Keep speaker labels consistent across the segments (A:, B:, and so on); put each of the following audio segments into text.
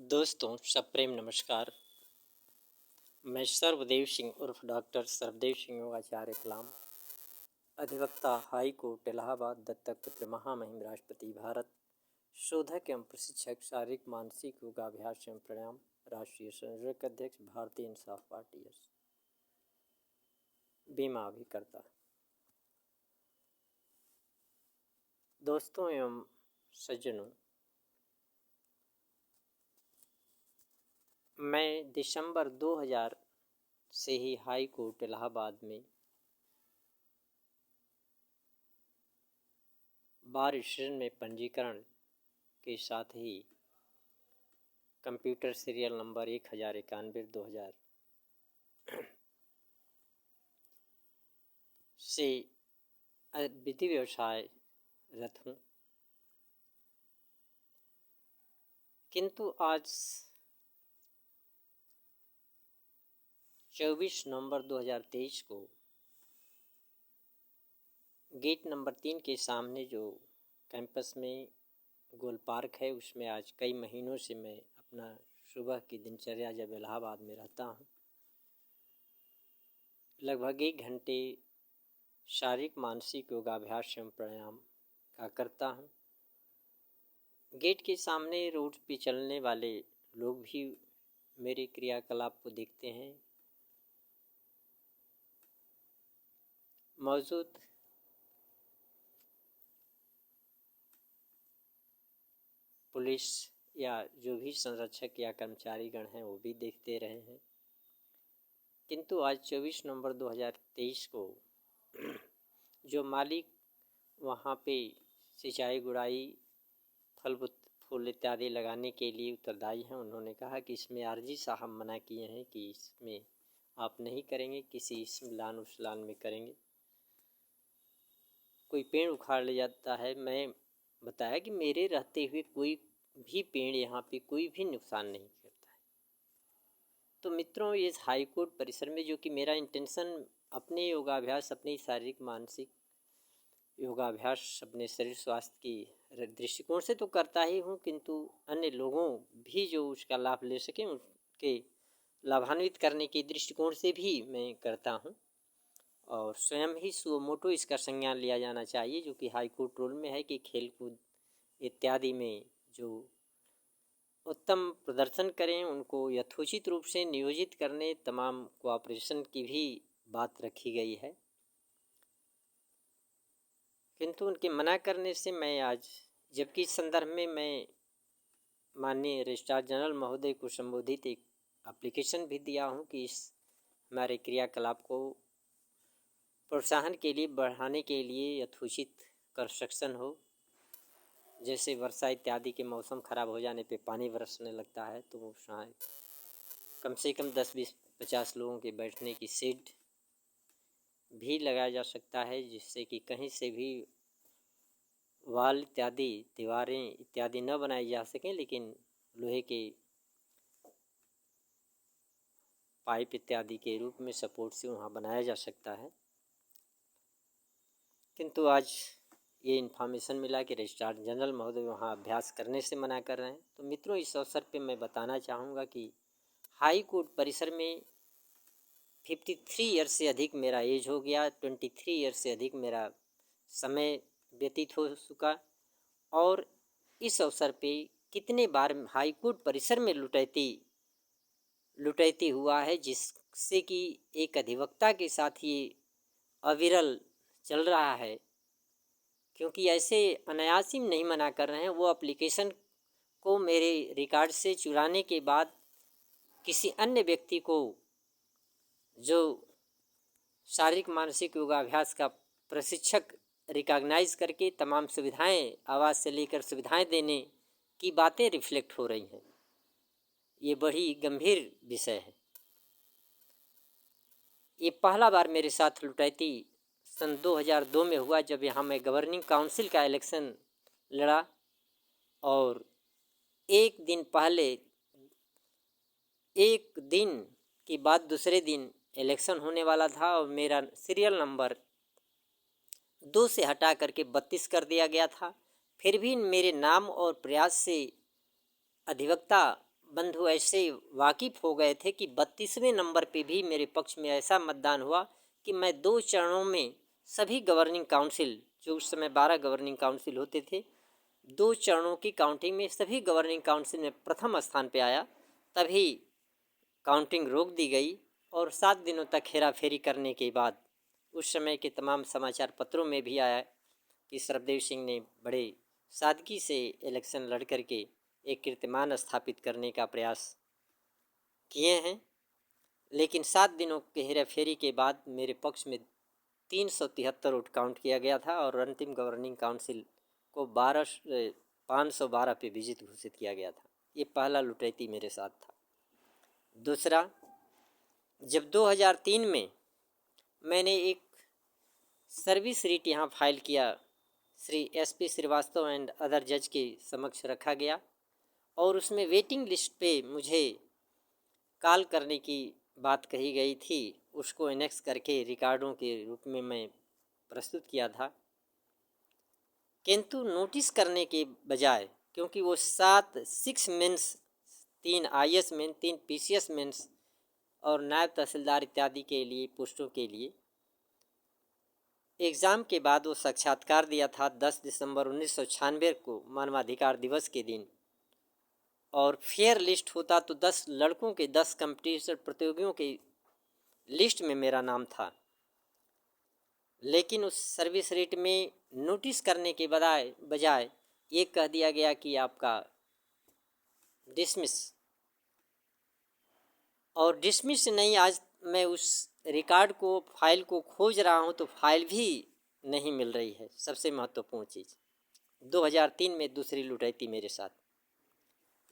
A: दोस्तों सप्रेम नमस्कार। मैं सर्वदेव सिंह उर्फ डॉक्टर सर्वदेव सिंह योगाचार्य कलाम, अधिवक्ता हाई कोर्ट इलाहाबाद, दत्तक पुत्र, महामहिम राष्ट्रपति भारत, शोधक एवं प्रशिक्षक, शारीरिक मानसिक योगाभ्यास एवं प्राणायाम, राष्ट्रीय संयोजक अध्यक्ष, भारतीय इंसाफ पार्टी बीमा अभिकर्ता। दोस्तों एवं सज्जनों, मैं दिसंबर 2000 से ही हाई कोर्ट इलाहाबाद में बार स्टेशन में पंजीकरण के साथ ही कंप्यूटर सीरियल नंबर 1091/2000 से विधि व्यवसाय रत हूँ, किंतु आज 24 नवंबर 2023 को गेट नंबर 3 के सामने जो कैंपस में गोल पार्क है, उसमें आज कई महीनों से मैं अपना सुबह की दिनचर्या जब इलाहाबाद में रहता हूँ, लगभग 1 घंटे शारीरिक मानसिक योगाभ्यास एवं प्राणायाम का करता हूँ। गेट के सामने रोड पे चलने वाले लोग भी मेरे क्रियाकलाप को देखते हैं। मौजूद पुलिस या जो भी संरक्षक या कर्मचारीगण हैं वो भी देखते रहे हैं, किंतु आज 24 नवंबर 2023 को जो मालिक वहाँ पे सिंचाई गुड़ाई फल फूल इत्यादि लगाने के लिए उत्तरदायी हैं, उन्होंने कहा कि इसमें आरजी साहब मना किए हैं कि इसमें आप नहीं करेंगे, किसी इस्लान उस्लान में करेंगे। कोई पेड़ उखाड़ ले जाता है, मैं बताया कि मेरे रहते हुए कोई भी पेड़ यहाँ पे कोई भी नुकसान नहीं करता है। तो मित्रों, इस हाई कोर्ट परिसर में जो कि मेरा इंटेंशन अपने योगाभ्यास, अपनी शारीरिक मानसिक योगाभ्यास, अपने शरीर स्वास्थ्य की दृष्टिकोण से तो करता ही हूँ, किंतु अन्य लोगों भी जो उसका लाभ ले सकें उनके लाभान्वित करने के दृष्टिकोण से भी मैं करता हूँ। और स्वयं ही सुओ मोटो इसका संज्ञान लिया जाना चाहिए, जो कि हाई कोर्ट रूल में है कि खेलकूद इत्यादि में जो उत्तम प्रदर्शन करें उनको यथोचित रूप से नियोजित करने, तमाम कोऑपरेशन की भी बात रखी गई है। किंतु उनके मना करने से मैं आज, जबकि इस संदर्भ में मैं माननीय रजिस्ट्रार जनरल महोदय को संबोधित एक एप्लीकेशन भी दिया हूँ कि इस हमारे क्रियाकलाप को प्रोत्साहन के लिए, बढ़ाने के लिए यथोचित कंस्ट्रक्शन हो। जैसे वर्षा इत्यादि के मौसम ख़राब हो जाने पे पानी बरसने लगता है, तो शायद कम से कम 10-20-50 लोगों के बैठने की शेड भी लगाया जा सकता है, जिससे कि कहीं से भी वाल इत्यादि, दीवारें इत्यादि न बनाई जा सकें, लेकिन लोहे के पाइप इत्यादि के रूप में सपोर्ट से वहाँ बनाया जा सकता है। किंतु आज ये इन्फॉर्मेशन मिला कि रजिस्ट्रार जनरल महोदय वहाँ अभ्यास करने से मना कर रहे हैं। तो मित्रों, इस अवसर पे मैं बताना चाहूँगा कि हाई कोर्ट परिसर में 53 ईयर से अधिक मेरा एज हो गया, 23 ईयर से अधिक मेरा समय व्यतीत हो चुका, और इस अवसर पे कितने बार हाई कोर्ट परिसर में लुटैती हुआ है, जिससे कि एक अधिवक्ता के साथ ये अविरल चल रहा है। क्योंकि ऐसे अनायास ही नहीं मना कर रहे हैं, वो एप्लीकेशन को मेरे रिकॉर्ड से चुराने के बाद किसी अन्य व्यक्ति को, जो शारीरिक मानसिक योगाभ्यास का प्रशिक्षक रिकॉग्नाइज करके तमाम सुविधाएं, आवाज़ से लेकर सुविधाएं देने की बातें रिफ्लेक्ट हो रही हैं। ये बड़ी गंभीर विषय है। ये पहला बार मेरे साथ लुटैती सन 2002 में हुआ, जब यहाँ मैं गवर्निंग काउंसिल का इलेक्शन लड़ा, और एक दिन पहले, एक दिन के बाद दूसरे दिन इलेक्शन होने वाला था, और मेरा सीरियल नंबर 2 से हटा करके 32 कर दिया गया था। फिर भी मेरे नाम और प्रयास से अधिवक्ता बंधु ऐसे वाकिफ़ हो गए थे कि 32वें नंबर पे भी मेरे पक्ष में ऐसा मतदान हुआ कि मैं 2 चरणों में सभी गवर्निंग काउंसिल, जो उस समय 12 गवर्निंग काउंसिल होते थे, 2 चरणों की काउंटिंग में सभी गवर्निंग काउंसिल में प्रथम स्थान पे आया। तभी काउंटिंग रोक दी गई और 7 दिनों तक हेरा फेरी करने के बाद उस समय के तमाम समाचार पत्रों में भी आया कि सरबदेव सिंह ने बड़े सादगी से इलेक्शन लड़ करके एक कीर्तिमान स्थापित करने का प्रयास किए हैं। लेकिन 7 दिनों के हेरा फेरी के बाद मेरे पक्ष में 373 वोट काउंट किया गया था और अंतिम गवर्निंग काउंसिल को 512 पे विजित घोषित किया गया था। ये पहला लुटैती मेरे साथ था। दूसरा, जब 2003 में मैंने एक सर्विस रिट यहाँ फाइल किया, Shri SP Srivastava and other जज के समक्ष रखा गया और उसमें वेटिंग लिस्ट पे मुझे कॉल करने की बात कही गई थी। उसको एनेक्स करके रिकॉर्डों के रूप में मैं प्रस्तुत किया था, किंतु नोटिस करने के बजाय, क्योंकि वो 6 mains, 3 IS main, 3 PCS mains और नायब तहसीलदार इत्यादि के लिए पोस्टों के लिए एग्ज़ाम के बाद वो साक्षात्कार दिया था 10 दिसंबर 1996 को, मानवाधिकार दिवस के दिन। और फेयर लिस्ट होता तो 10 लड़कों के 10 कंपटीशन प्रतियोगियों के लिस्ट में मेरा नाम था। लेकिन उस सर्विस रेट में नोटिस करने के बजाय ये कह दिया गया कि आपका डिसमिस, और डिसमिस नहीं, आज मैं उस रिकॉर्ड को, फाइल को खोज रहा हूँ तो फाइल भी नहीं मिल रही है। सबसे महत्वपूर्ण चीज़ 2003 में दूसरी लुटैती मेरे साथ।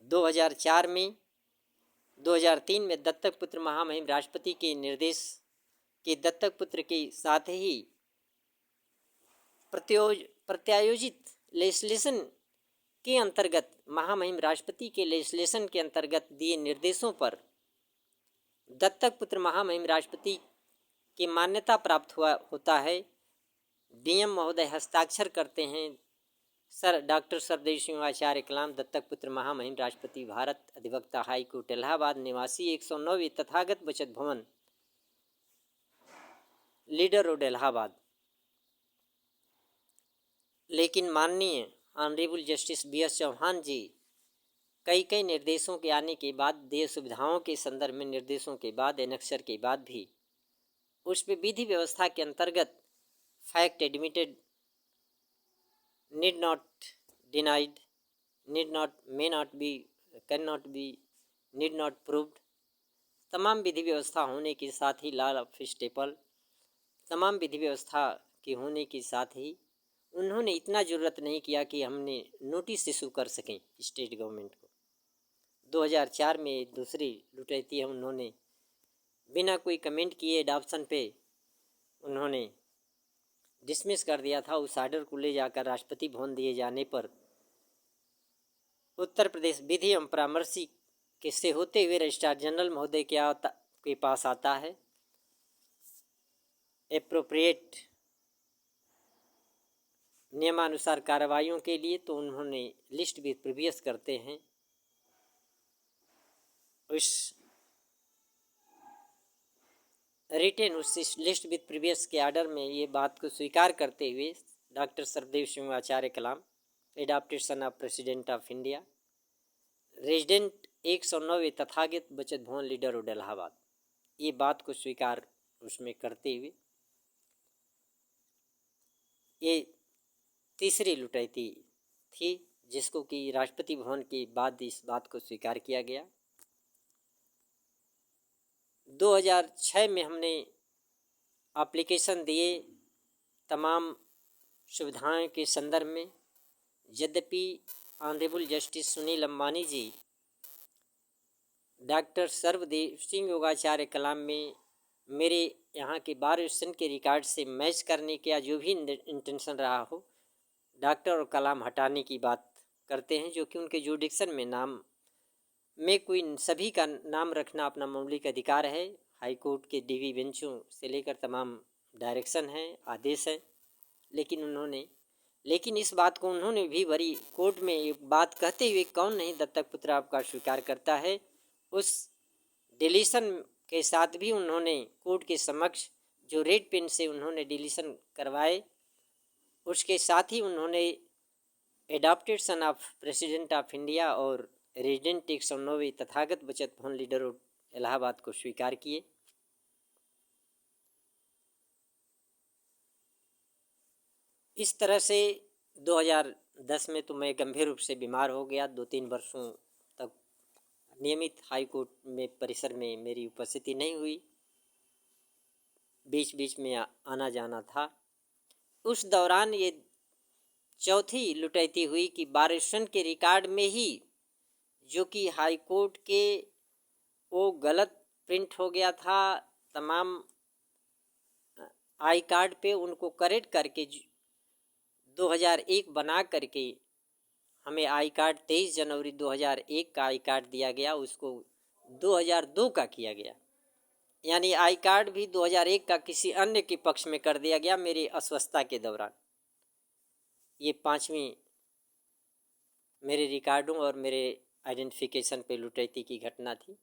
A: 2003 में दत्तक पुत्र महामहिम राष्ट्रपति के निर्देश के दत्तक पुत्र के साथ ही प्रत्यायोजित लेजिस्लेशन के अंतर्गत, महामहिम राष्ट्रपति के लेजिस्लेशन के अंतर्गत दिए निर्देशों पर दत्तक पुत्र महामहिम राष्ट्रपति की मान्यता प्राप्त होता है। DM महोदय हस्ताक्षर करते हैं, डॉक्टर सरबदेव सिंह आचार्य कलाम, दत्तक पुत्र महामहिम राष्ट्रपति भारत, अधिवक्ता हाई कोर्ट इलाहाबाद, निवासी 109 तथागत बचत भवन, लीडर रोड इलाहाबाद। लेकिन माननीय ऑनरेबल जस्टिस BS चौहान जी कई निर्देशों के आने के बाद, देय सुविधाओं के संदर्भ में निर्देशों के बाद, एनेक्सर के बाद भी उस पर विधि व्यवस्था के अंतर्गत fact admitted, need not denied, need not, may not be, can not be, need not proved, तमाम विधि व्यवस्था होने के साथ ही, लॉ ऑफ स्टेपल, तमाम विधि व्यवस्था के होने के साथ ही उन्होंने इतना ज़रूरत नहीं किया कि हमने नोटिस इशू कर सकें स्टेट गवर्नमेंट को। 2004 में दूसरी लुटैती है, उन्होंने बिना कोई कमेंट किए एडॉप्शन पे उन्होंने डिसमिस कर दिया था। उस आर्डर को ले जाकर राष्ट्रपति भवन दिए जाने पर उत्तर प्रदेश विधि एवं परामर्श के से होते हुए रजिस्ट्रार जनरल महोदय के पास आता है एप्रोप्रिएट नियमानुसार कार्रवाइयों के लिए, तो उन्होंने लिस्ट भी प्रीवियस करते हैं। उस रिटेन उस लिस्ट विद प्रीवियस के आर्डर में ये बात को स्वीकार करते हुए doctor Sarabdev Singh Acharya Kalam, adopted son of president of India, resident 109 Tathagat Bachat Bhavan, leader road Allahabad, ये बात को स्वीकार उसमें करते हुए ये तीसरी लुटैती थी, जिसको कि राष्ट्रपति भवन के बाद इस बात को स्वीकार किया गया। 2006 में हमने एप्लीकेशन दिए तमाम सुविधाओं के संदर्भ में। यद्यपि ऑनरेबल जस्टिस सुनील अंबानी जी डॉक्टर सर्वदेव सिंह योगाचार्य कलाम में मेरे यहाँ के बार स्टेशन के रिकॉर्ड से मैच करने का जो भी इंटेंशन रहा हो, डॉक्टर और कलाम हटाने की बात करते हैं, जो कि उनके जुडिक्शन में नाम में कोई सभी का नाम रखना अपना मौलिक अधिकार है। हाई कोर्ट के DV बेंचों से लेकर तमाम डायरेक्शन हैं, आदेश हैं, लेकिन उन्होंने लेकिन इस बात को उन्होंने भी बड़ी कोर्ट में एक बात कहते हुए, कौन नहीं दत्तक पुत्र आपका स्वीकार करता है, उस डिलीशन के साथ भी उन्होंने कोर्ट के समक्ष जो रेड पेन से उन्होंने डिलीशन करवाए, उसके साथ ही उन्होंने adopted son of president of India और रेजिडेंट टेक्स ऑन नोवे तथागत बचत भवन लीडर ऑफ इलाहाबाद को स्वीकार किए। इस तरह से 2010 में तो मैं गंभीर रूप से बीमार हो गया। 2-3 वर्षों तक नियमित हाई कोर्ट में परिसर में मेरी उपस्थिति नहीं हुई, बीच बीच में आना जाना था। उस दौरान ये चौथी लुटैती हुई कि बार एसोसिएशन के रिकॉर्ड में ही जो कि हाई कोर्ट के वो गलत प्रिंट हो गया था, तमाम आई कार्ड पे उनको करेक्ट करके 2001 बना करके हमें आई कार्ड 23 जनवरी 2001 का आई कार्ड दिया गया, उसको 2002 का किया गया। यानी आई कार्ड भी 2001 का किसी अन्य के पक्ष में कर दिया गया मेरी अस्वस्थता के दौरान। ये 5वीं मेरे रिकॉर्डों और मेरे आइडेंटिफिकेशन पे लुटैती की घटना थी।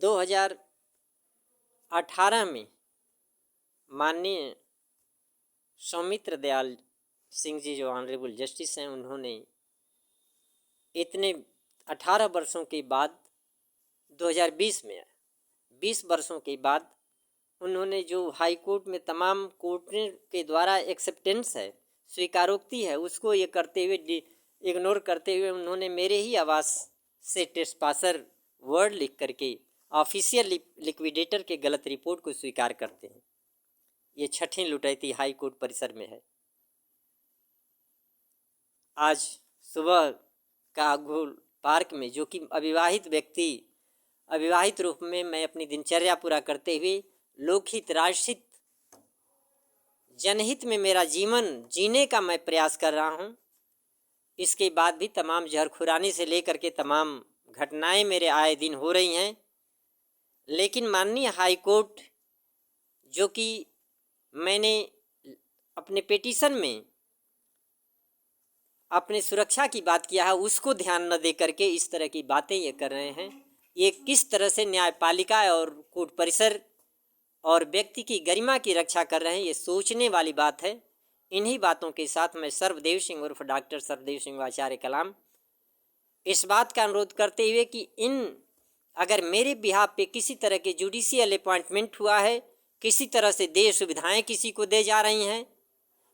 A: 2018 में माननीय सौमित्र दयाल सिंह जी जो ऑनरेबल जस्टिस हैं, उन्होंने इतने 18 वर्षों के बाद 2020 में 20 वर्षों के बाद उन्होंने जो हाई कोर्ट में तमाम कोर्ट के द्वारा एक्सेप्टेंस है, स्वीकारोक्ति है, उसको ये करते हुए इग्नोर करते हुए उन्होंने मेरे ही आवाज़ से ट्रेस्पासर वर्ड लिख करके ऑफिशियल लिक्विडेटर के गलत रिपोर्ट को स्वीकार करते हैं। ये छठी लुटैती हाई कोर्ट परिसर में है। आज सुबह कागोल पार्क में जो कि अविवाहित व्यक्ति अविवाहित रूप में मैं अपनी दिनचर्या पूरा करते हुए लोकहित, राष्ट्रहित, जनहित में मेरा जीवन जीने का मैं प्रयास कर रहा हूँ। इसके बाद भी तमाम जहरखुरानी से लेकर के तमाम घटनाएं मेरे आए दिन हो रही हैं, लेकिन माननीय हाई कोर्ट जो कि मैंने अपने पिटीशन में अपने सुरक्षा की बात किया है, उसको ध्यान न दे करके इस तरह की बातें ये कर रहे हैं। ये किस तरह से न्यायपालिका और कोर्ट परिसर और व्यक्ति की गरिमा की रक्षा कर रहे हैं, ये सोचने वाली बात है। इन्हीं बातों के साथ मैं सर्वदेव सिंह उर्फ डॉक्टर सर्वदेव सिंह आचार्य कलाम इस बात का अनुरोध करते हुए कि अगर मेरे बिहाफ पे किसी तरह के जुडिशियल अपॉइंटमेंट हुआ है, किसी तरह से देय सुविधाएं किसी को दे जा रही हैं,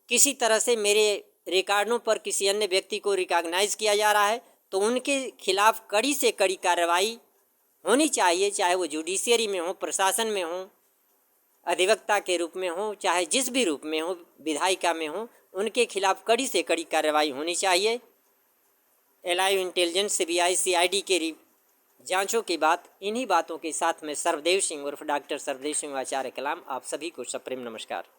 A: किसी तरह से मेरे रिकॉर्डों पर किसी अन्य व्यक्ति को रिकॉग्नाइज किया जा रहा है, तो उनके खिलाफ कड़ी से कड़ी कार्रवाई होनी चाहिए, चाहे वो जुडिशियरी में हो, प्रशासन में हो, अधिवक्ता के रूप में हो, चाहे जिस भी रूप में हो, विधायिका में हो, उनके खिलाफ कड़ी से कड़ी कार्रवाई होनी चाहिए। एलाइव इंटेलिजेंस, CBI, CID के जांचों की बात, इन्हीं बातों के साथ मैं सर्वदेव सिंह उर्फ डॉक्टर सर्वदेव सिंह आचार्य कलाम आप सभी को सप्रेम नमस्कार।